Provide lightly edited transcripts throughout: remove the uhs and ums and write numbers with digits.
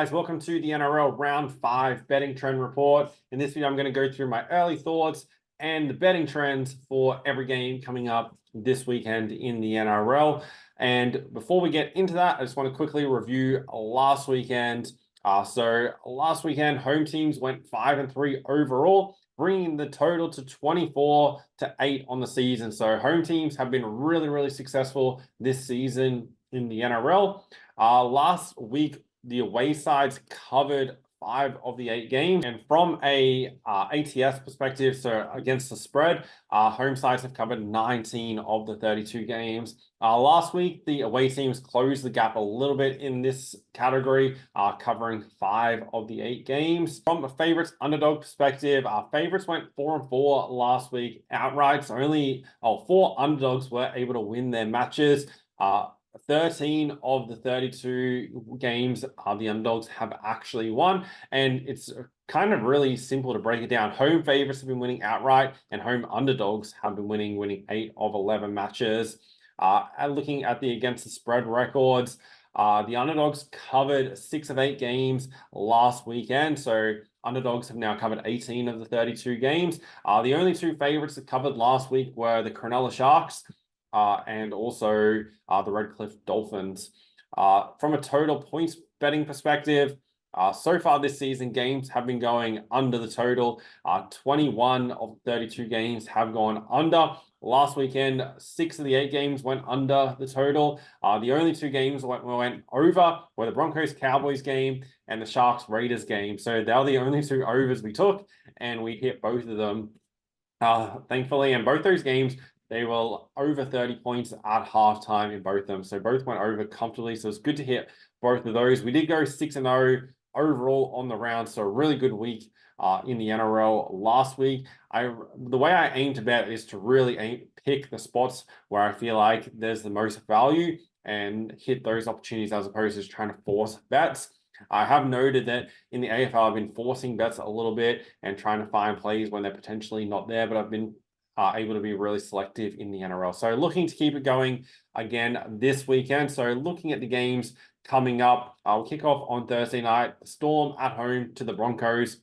Guys, welcome to the NRL Round 5 betting trend report. In this video, I'm going to go through my early thoughts and the betting trends for every game coming up this weekend in the NRL. And before we get into that, I just want to quickly review last weekend. So last weekend, home teams went 5-3 overall, bringing the total to 24-8 on the season. So home teams have been really successful this season in the NRL. Last week, the away sides covered 5 of the 8 games, and from a ATS perspective, so against the spread, home sides have covered 19 of the 32 games. Last week, the away teams closed the gap a little bit in this category, covering 5 of the 8 games. From a favorites underdog perspective, favorites went 4-4 last week outright. So only 4 underdogs were able to win their matches. 13 of the 32 games the underdogs have actually won, and it's kind of really simple to break it down. Home favorites have been winning outright, and home underdogs have been winning 8 of 11 matches. Looking at the against the spread records, the underdogs covered 6 of 8 games last weekend, so underdogs have now covered 18 of the 32 games. The only 2 favorites that covered last week were the Cronulla Sharks and also the Redcliffe Dolphins. From a total points betting perspective, so far this season, games have been going under the total. 21 of 32 games have gone under. Last weekend, 6 of the 8 games went under the total. The only 2 games went over were the Broncos Cowboys game and the Sharks Raiders game. So they are the only 2 overs we took, and we hit both of them, thankfully. And both those games, they were over 30 points at halftime in both of them. So both went over comfortably. So it's good to hit both of those. We did go 6-0 overall on the round. So a really good week in the NRL last week. The way I aim to bet is to really pick the spots where I feel like there's the most value and hit those opportunities as opposed to just trying to force bets. I have noted that in the AFL, I've been forcing bets a little bit and trying to find plays when they're potentially not there, but I've been able to be really selective in the NRL. So looking to keep it going again this weekend. So looking at the games coming up, we'll kick off on Thursday night. Storm at home to the Broncos.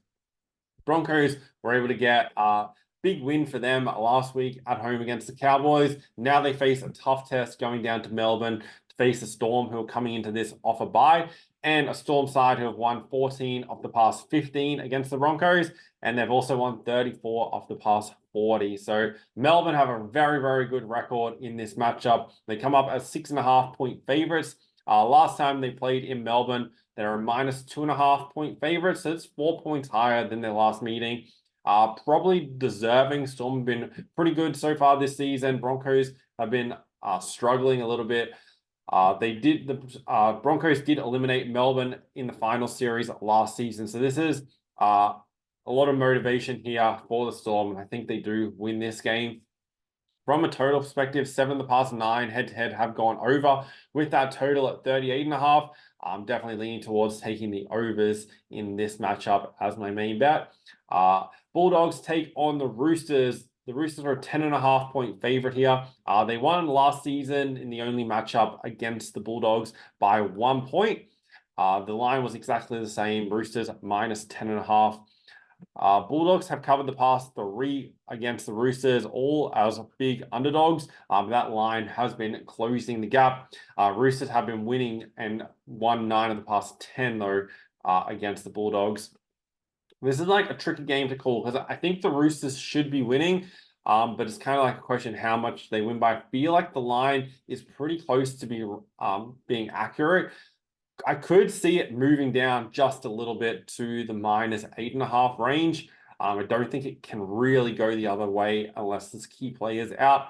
Broncos were able to get a big win for them last week at home against the Cowboys. Now they face a tough test going down to Melbourne to face the Storm, who are coming into this off a bye, and a Storm side who have won 14 of the past 15 against the Broncos, and they've also won 34 of the past 40. So Melbourne have a very good record in this matchup. They come up as 6.5 point favorites. Last time they played in Melbourne, they're a minus 2.5 point favorites. So it's 4 points higher than their last meeting. Probably deserving. Storm have been pretty good so far this season. Broncos have been struggling a little bit. The Broncos did eliminate Melbourne in the final series last season. So this is a lot of motivation here for the Storm, and I think they do win this game. From a total perspective, 7 of the past 9 head-to-head have gone over. With that total at 38.5, I'm definitely leaning towards taking the overs in this matchup as my main bet. Bulldogs take on the Roosters. The Roosters are a 10.5 point favorite here. They won last season in the only matchup against the Bulldogs by 1 point. The line was exactly the same. Roosters minus 10.5. Bulldogs have covered the past 3 against the Roosters, all as big underdogs. That line has been closing the gap. Roosters have been winning and won 9 of the past 10, though, against the Bulldogs. This is like a tricky game to call because I think the Roosters should be winning, but it's kind of like a question how much they win by. I feel like the line is pretty close to being accurate. I could see it moving down just a little bit to the minus 8.5 range. I don't think it can really go the other way unless there's key players out.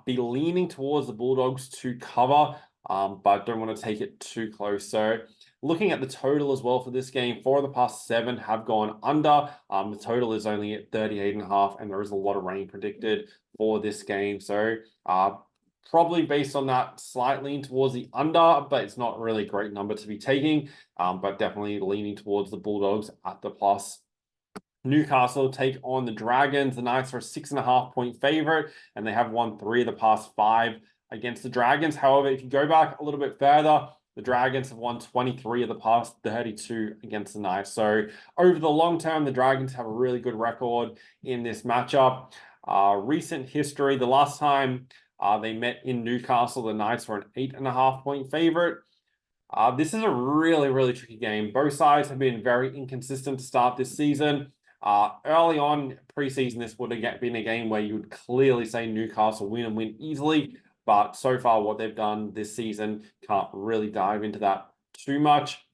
Be leaning towards the Bulldogs to cover, but don't want to take it too close. So looking at the total as well for this game, 4 of the past 7 have gone under. The total is only at 38.5, and there is a lot of rain predicted for this game. So probably based on that, slight lean towards the under, but it's not really a great number to be taking, but definitely leaning towards the Bulldogs at the plus. Newcastle take on the Dragons. The Knights are a 6.5 point favorite, and they have won 3 of the past 5 against the Dragons. However, if you go back a little bit further, The Dragons have won 23 of the past 32 against the Knights. So over the long term, the Dragons have a really good record in this matchup. Recent history, the last time they met in Newcastle, the Knights were an 8.5-point favorite. This is a really, really tricky game. Both sides have been very inconsistent to start this season. Early on preseason, this would have been a game where you would clearly say Newcastle win and win easily. But so far, what they've done this season, can't really dive into that too much.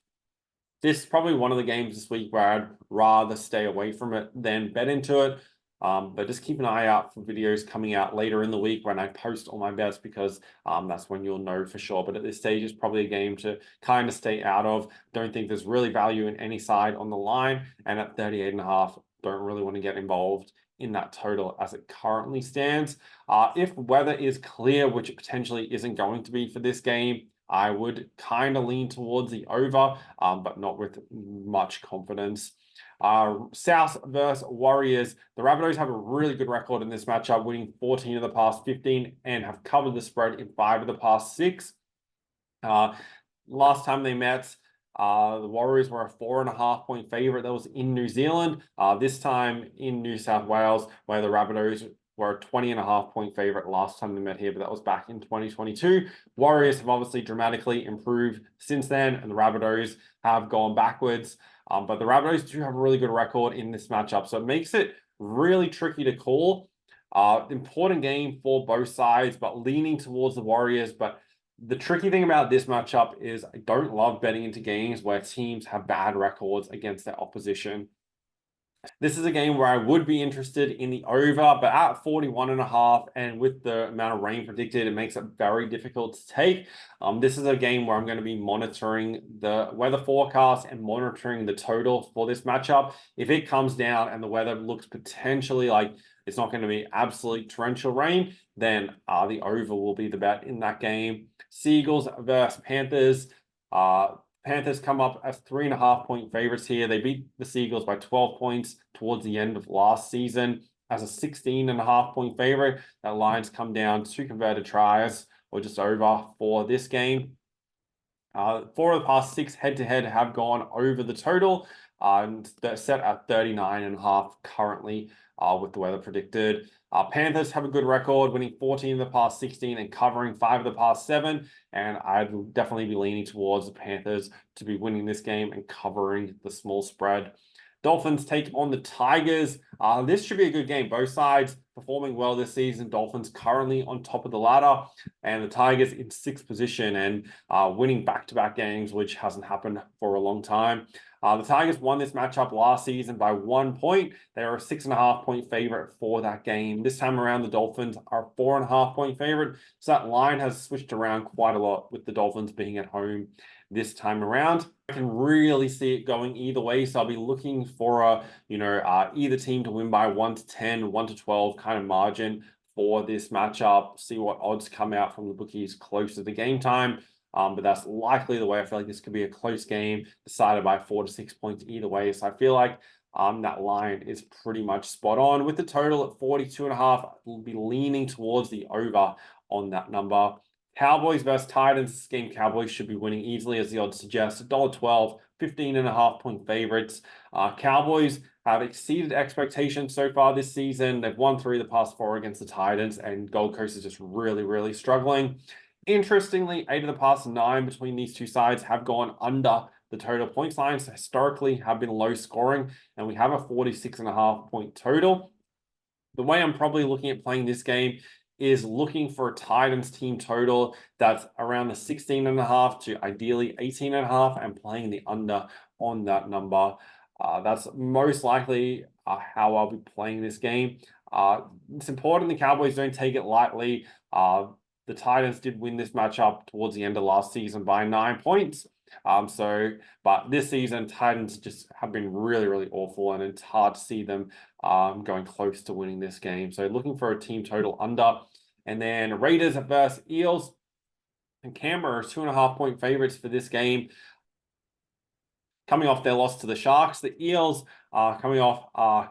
This is probably one of the games this week where I'd rather stay away from it than bet into it. But just keep an eye out for videos coming out later in the week when I post all my bets, because that's when you'll know for sure. But at this stage, it's probably a game to kind of stay out of. Don't think there's really value in any side on the line. And at 38.5, don't really want to get involved in that total as it currently stands. If weather is clear, which it potentially isn't going to be for this game, I would kind of lean towards the over, but not with much confidence. South versus Warriors. The Rabbitohs have a really good record in this matchup, winning 14 of the past 15 and have covered the spread in 5 of the past 6. Last time they met, the Warriors were a 4.5-point favorite. That was in New Zealand. This time in New South Wales, where the Rabbitohs were a 20.5-point favorite last time they met here, but that was back in 2022. Warriors have obviously dramatically improved since then, and the Rabbitohs have gone backwards. But the Rabbitohs do have a really good record in this matchup, so it makes it really tricky to call. Important game for both sides, but leaning towards the Warriors. But the tricky thing about this matchup is I don't love betting into games where teams have bad records against their opposition. This is a game where I would be interested in the over, but at 41.5 and with the amount of rain predicted, it makes it very difficult to take. This is a game where I'm going to be monitoring the weather forecast and monitoring the total for this matchup. If it comes down and the weather looks potentially like it's not going to be absolute torrential rain, then the over will be the bet in that game. Seagulls versus Panthers. Panthers come up as 3.5-point favorites here. They beat the Seagulls by 12 points towards the end of last season as a 16.5-point favorite. That line's come down 2 converted tries or just over for this game. 4 of the past 6 head-to-head have gone over the total. And they're set at 39.5 currently with the weather predicted. Panthers have a good record, winning 14 of the past 16 and covering 5 of the past 7. And I'd definitely be leaning towards the Panthers to be winning this game and covering the small spread. Dolphins take on the Tigers. This should be a good game. Both sides performing well this season. Dolphins currently on top of the ladder, and the Tigers in 6th position and winning back-to-back games, which hasn't happened for a long time. The Tigers won this matchup last season by 1 point. They are a 6.5-point favorite for that game. This time around, the Dolphins are a 4.5-point favorite. So that line has switched around quite a lot with the Dolphins being at home this time around. I can really see it going either way. So I'll be looking for either team to win by 1 to 10, 1 to 12 kind of margin for this matchup. See what odds come out from the bookies close to the game time. But that's likely the way. I feel like this could be a close game decided by 4 to 6 points either way. So I feel like that line is pretty much spot on. With the total at 42.5, we'll be leaning towards the over on that number. Cowboys versus Titans. This game, Cowboys should be winning easily, as the odds suggest. $1.12, 15.5-point favorites. Cowboys have exceeded expectations so far this season. They've won 3 of the past 4 against the Titans, and Gold Coast is just really, really struggling. Interestingly, 8 of the past 9 between these two sides have gone under the total points lines. Historically have been low scoring, and we have a 46.5-point total. The way I'm probably looking at playing this game is looking for a Titans team total that's around the 16.5 to ideally 18.5 and playing the under on that number. That's most likely how I'll be playing this game. It's important the Cowboys don't take it lightly. The Titans did win this matchup towards the end of last season by 9 points. But this season, Titans just have been really, really awful, and it's hard to see them going close to winning this game. So looking for a team total under. And then Raiders versus Eels. And Canberra are 2.5-point favorites for this game, coming off their loss to the Sharks. The Eels are coming off a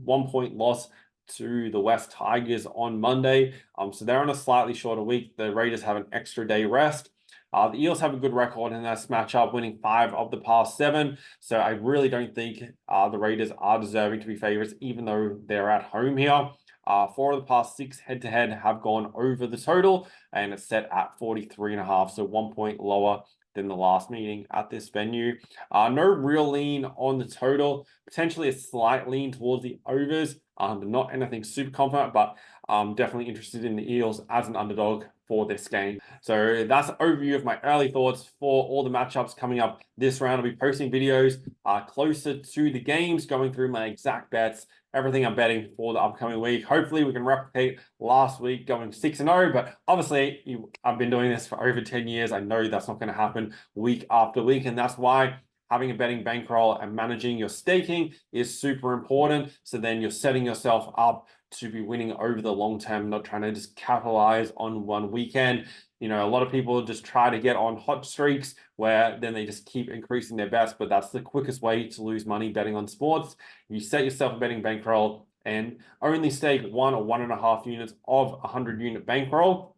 1-point loss to the West Tigers on Monday. So they're on a slightly shorter week. The Raiders have an extra day rest. The Eels have a good record in this matchup, winning 5 of the past 7. So I really don't think the Raiders are deserving to be favorites, even though they're at home here. 4 of the past 6 head-to-head have gone over the total, and it's set at 43.5, so 1 point lower than the last meeting at this venue. No real lean on the total, potentially a slight lean towards the overs, but not anything super confident, but I'm definitely interested in the Eels as an underdog for this game. So that's an overview of my early thoughts for all the matchups coming up this round. I'll be posting videos closer to the games, going through my exact bets, everything I'm betting for the upcoming week. Hopefully we can replicate last week going 6-0, but obviously I've been doing this for over 10 years. I know that's not going to happen week after week, and that's why having a betting bankroll and managing your staking is super important. So then you're setting yourself up to be winning over the long term, not trying to just capitalize on one weekend. A lot of people just try to get on hot streaks where then they just keep increasing their bets, but that's the quickest way to lose money betting on sports. You set yourself a betting bankroll and only stake 1 or 1.5 units of a 100-unit bankroll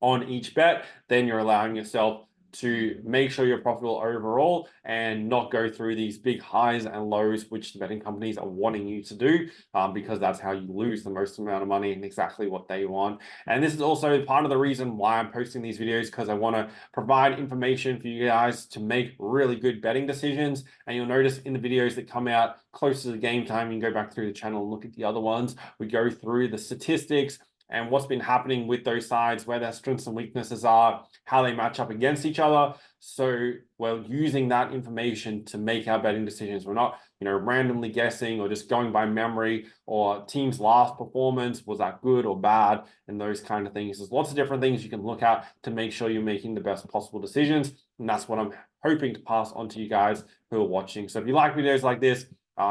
on each bet, then you're allowing yourself to make sure you're profitable overall and not go through these big highs and lows, which the betting companies are wanting you to do, because that's how you lose the most amount of money and exactly what they want. And this is also part of the reason why I'm posting these videos, because I want to provide information for you guys to make really good betting decisions. And you'll notice in the videos that come out close to the game time, you can go back through the channel and look at the other ones. We go through the statistics and what's been happening with those sides, where their strengths and weaknesses are, how they match up against each other. So we're using that information to make our betting decisions. We're not, randomly guessing or just going by memory or team's last performance. Was that good or bad? And those kind of things. There's lots of different things you can look at to make sure you're making the best possible decisions. And that's what I'm hoping to pass on to you guys who are watching. So if you like videos like this,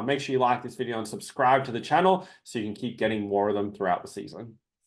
make sure you like this video and subscribe to the channel so you can keep getting more of them throughout the season.